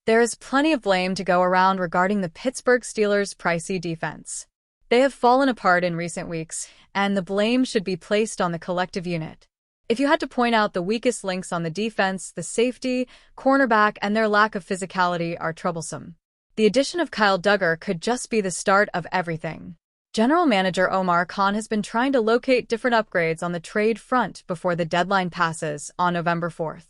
There is plenty of blame to go around regarding the Pittsburgh Steelers' pricey defense. They have fallen apart in recent weeks, and the blame should be placed on the collective unit. If you had to point out the weakest links on the defense, the safety, cornerback, and their lack of physicality are troublesome. The addition of Kyle Duggar could just be the start of everything. General Manager Omar Khan has been trying to locate different upgrades on the trade front before the deadline passes on November 4th.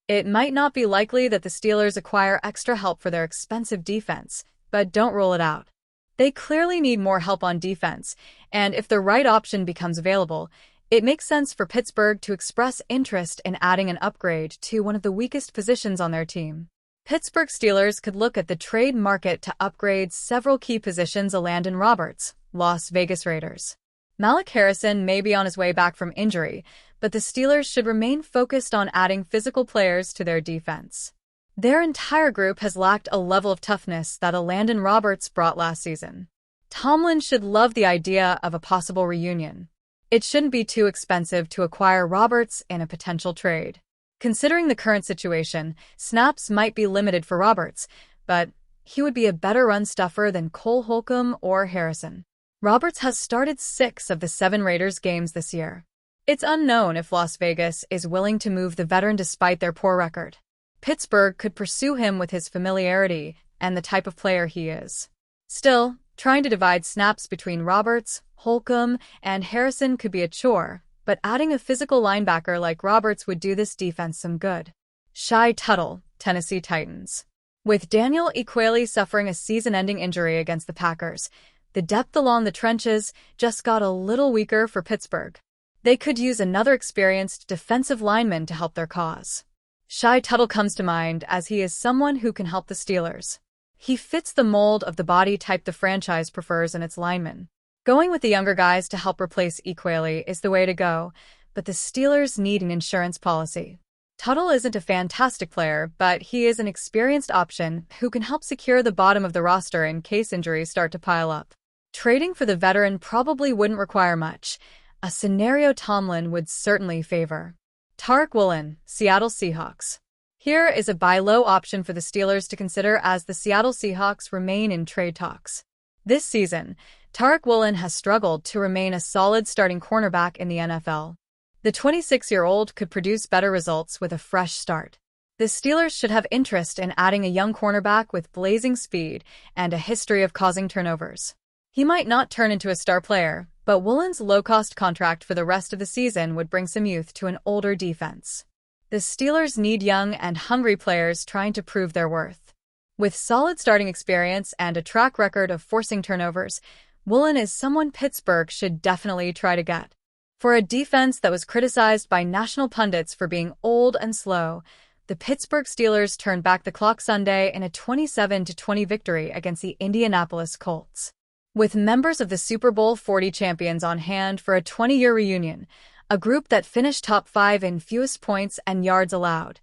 It might not be likely that the Steelers acquire extra help for their expensive defense, but don't rule it out. They clearly need more help on defense, and if the right option becomes available, it makes sense for Pittsburgh to express interest in adding an upgrade to one of the weakest positions on their team. Pittsburgh Steelers could look at the trade market to upgrade several key positions. Landon Roberts, Las Vegas Raiders. Malik Harrison may be on his way back from injury, but the Steelers should remain focused on adding physical players to their defense. Their entire group has lacked a level of toughness that Landon Roberts brought last season. Tomlin should love the idea of a possible reunion. It shouldn't be too expensive to acquire Roberts in a potential trade. Considering the current situation, snaps might be limited for Roberts, but he would be a better run stuffer than Cole Holcomb or Harrison. Roberts has started 6 of the 7 Raiders games this year. It's unknown if Las Vegas is willing to move the veteran despite their poor record. Pittsburgh could pursue him with his familiarity and the type of player he is. Still, trying to divide snaps between Roberts, Holcomb, and Harrison could be a chore, but adding a physical linebacker like Roberts would do this defense some good. Shy Tuttle, Tennessee Titans. With Daniel Ekuele suffering a season-ending injury against the Packers, the depth along the trenches just got a little weaker for Pittsburgh. They could use another experienced defensive lineman to help their cause. Shy Tuttle comes to mind as he is someone who can help the Steelers. He fits the mold of the body type the franchise prefers in its linemen. Going with the younger guys to help replace Ekuele is the way to go, but the Steelers need an insurance policy. Tuttle isn't a fantastic player, but he is an experienced option who can help secure the bottom of the roster in case injuries start to pile up. Trading for the veteran probably wouldn't require much, a scenario Tomlin would certainly favor. Tariq Woolen, Seattle Seahawks. Here is a buy low option for the Steelers to consider as the Seattle Seahawks remain in trade talks. This season, Tariq Woolen has struggled to remain a solid starting cornerback in the NFL. The 26-year-old could produce better results with a fresh start. The Steelers should have interest in adding a young cornerback with blazing speed and a history of causing turnovers. He might not turn into a star player, but Woolen's low-cost contract for the rest of the season would bring some youth to an older defense. The Steelers need young and hungry players trying to prove their worth. With solid starting experience and a track record of forcing turnovers, Woolen is someone Pittsburgh should definitely try to get. For a defense that was criticized by national pundits for being old and slow, the Pittsburgh Steelers turned back the clock Sunday in a 27-20 victory against the Indianapolis Colts. With members of the Super Bowl 40 champions on hand for a 20-year reunion, a group that finished top 5 in fewest points and yards allowed,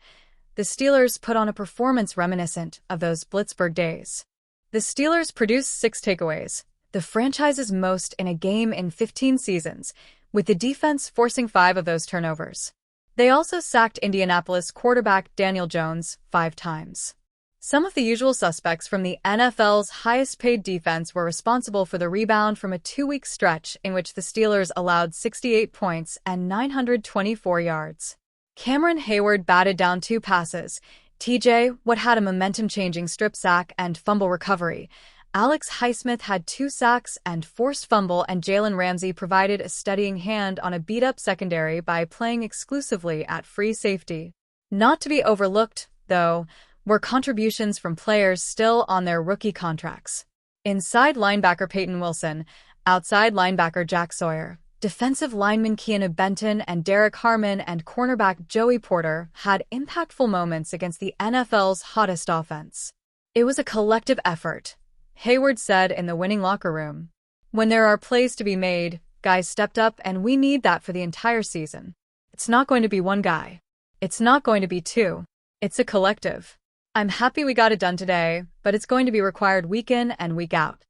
the Steelers put on a performance reminiscent of those Blitzburg days. The Steelers produced 6 takeaways, the franchise's most in a game in 15 seasons, with the defense forcing 5 of those turnovers. They also sacked Indianapolis quarterback Daniel Jones 5 times. Some of the usual suspects from the NFL's highest-paid defense were responsible for the rebound from a 2-week stretch in which the Steelers allowed 68 points and 924 yards. Cameron Hayward batted down 2 passes. TJ Watt had a momentum-changing strip sack and fumble recovery. Alex Highsmith had 2 sacks and forced fumble, and Jalen Ramsey provided a steadying hand on a beat-up secondary by playing exclusively at free safety. Not to be overlooked, though, were contributions from players still on their rookie contracts. Inside linebacker Peyton Wilson, outside linebacker Jack Sawyer, defensive lineman Keanu Benton and Derek Harmon, and cornerback Joey Porter had impactful moments against the NFL's hottest offense. It was a collective effort, Hayward said in the winning locker room. When there are plays to be made, guys stepped up, and we need that for the entire season. It's not going to be one guy. It's not going to be 2. It's a collective. I'm happy we got it done today, but it's going to be required week in and week out.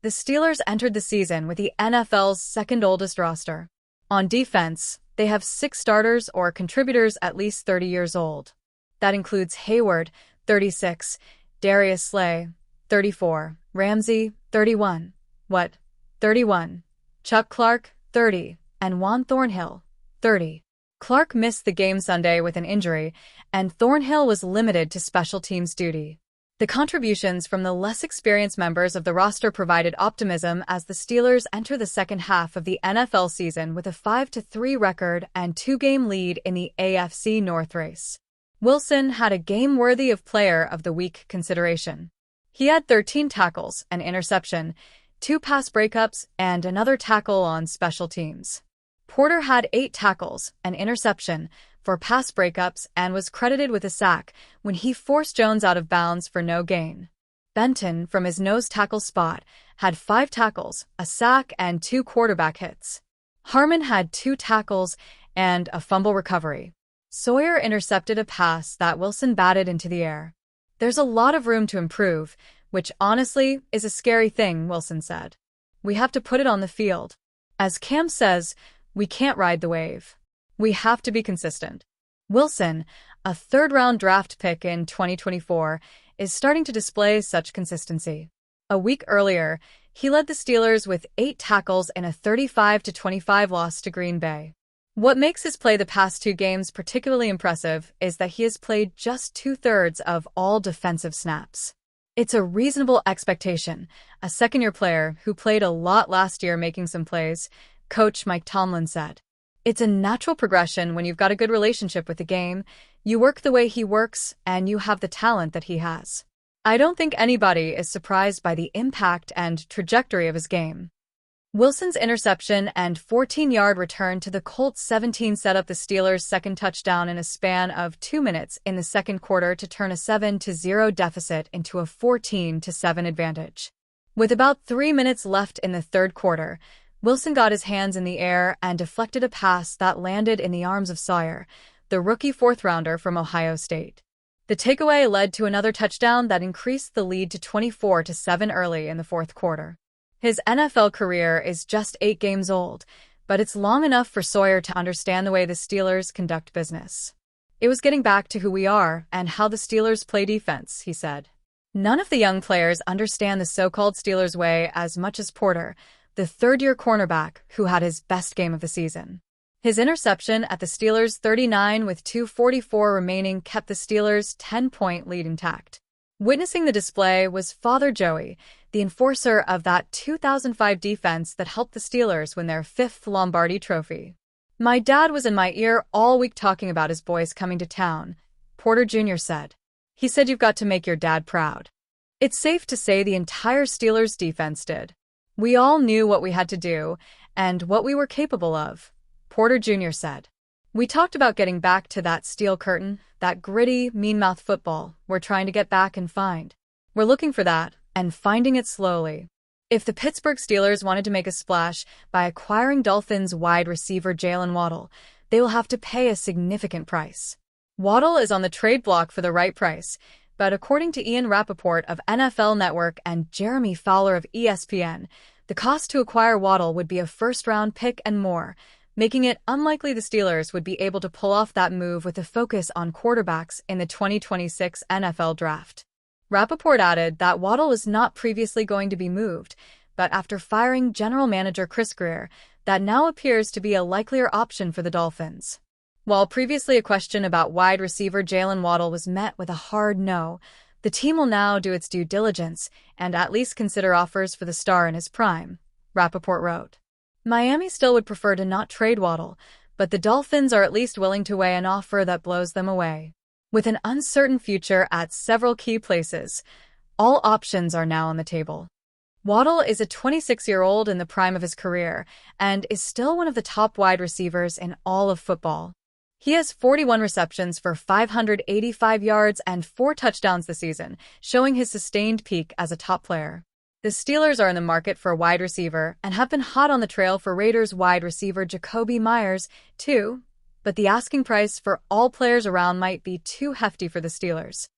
The Steelers entered the season with the NFL's second oldest roster. On defense, they have 6 starters or contributors at least 30 years old. That includes Hayward, 36, Darius Slay, 34. Ramsey, 31. What? 31. Chuck Clark, 30. And Juan Thornhill, 30. Clark missed the game Sunday with an injury, and Thornhill was limited to special teams duty. The contributions from the less experienced members of the roster provided optimism as the Steelers enter the second half of the NFL season with a 5-3 record and two-game lead in the AFC North race. Wilson had a game worthy of Player of the Week consideration. He had 13 tackles, an interception, 2 pass breakups, and another tackle on special teams. Porter had 8 tackles, an interception, 4 pass breakups, and was credited with a sack when he forced Jones out of bounds for no gain. Benton, from his nose tackle spot, had 5 tackles, a sack, and 2 quarterback hits. Harmon had 2 tackles and a fumble recovery. Sawyer intercepted a pass that Wilson batted into the air. "There's a lot of room to improve, which honestly is a scary thing," Wilson said. "We have to put it on the field. As Cam says, we can't ride the wave. We have to be consistent." Wilson, a third-round draft pick in 2024, is starting to display such consistency. A week earlier, he led the Steelers with 8 tackles in a 35-25 loss to Green Bay. What makes his play the past 2 games particularly impressive is that he has played just 2/3 of all defensive snaps. It's a reasonable expectation, a second-year player who played a lot last year making some plays, Coach Mike Tomlin said. "It's a natural progression when you've got a good relationship with the game, you work the way he works, and you have the talent that he has. I don't think anybody is surprised by the impact and trajectory of his game." Wilson's interception and 14-yard return to the Colts 17 set up the Steelers' second touchdown in a span of 2 minutes in the second quarter to turn a 7-0 deficit into a 14-7 advantage. With about 3 minutes left in the third quarter, Wilson got his hands in the air and deflected a pass that landed in the arms of Sawyer, the rookie fourth-rounder from Ohio State. The takeaway led to another touchdown that increased the lead to 24-7 early in the fourth quarter. His NFL career is just 8 games old, but it's long enough for Sawyer to understand the way the Steelers conduct business. "It was getting back to who we are and how the Steelers play defense," he said. None of the young players understand the so-called Steelers way as much as Porter, the third-year cornerback who had his best game of the season. His interception at the Steelers' 39 with 2:44 remaining kept the Steelers' 10-point lead intact. Witnessing the display was Father Joey, the enforcer of that 2005 defense that helped the Steelers win their 5th Lombardi trophy. "My dad was in my ear all week talking about his boys coming to town," Porter Jr. said. "He said you've got to make your dad proud." It's safe to say the entire Steelers defense did. "We all knew what we had to do and what we were capable of," Porter Jr. said. "We talked about getting back to that steel curtain, that gritty, mean-mouthed football we're trying to get back and find. We're looking for that, and finding it slowly." If the Pittsburgh Steelers wanted to make a splash by acquiring Dolphins wide receiver Jaylen Waddle, they will have to pay a significant price. Waddle is on the trade block for the right price, but according to Ian Rappaport of NFL Network and Jeremy Fowler of ESPN, the cost to acquire Waddle would be a first-round pick and more, making it unlikely the Steelers would be able to pull off that move with a focus on quarterbacks in the 2026 NFL Draft. Rappaport added that Waddle was not previously going to be moved, but after firing general manager Chris Grier, that now appears to be a likelier option for the Dolphins. While previously a question about wide receiver Jaylen Waddle was met with a hard no, the team will now do its due diligence and at least consider offers for the star in his prime, Rappaport wrote. Miami still would prefer to not trade Waddle, but the Dolphins are at least willing to weigh an offer that blows them away. With an uncertain future at several key places, all options are now on the table. Waddle is a 26-year-old in the prime of his career and is still one of the top wide receivers in all of football. He has 41 receptions for 585 yards and 4 touchdowns this season, showing his sustained peak as a top player. The Steelers are in the market for a wide receiver and have been hot on the trail for Raiders wide receiver Jacoby Myers, too, but the asking price for all players around might be too hefty for the Steelers.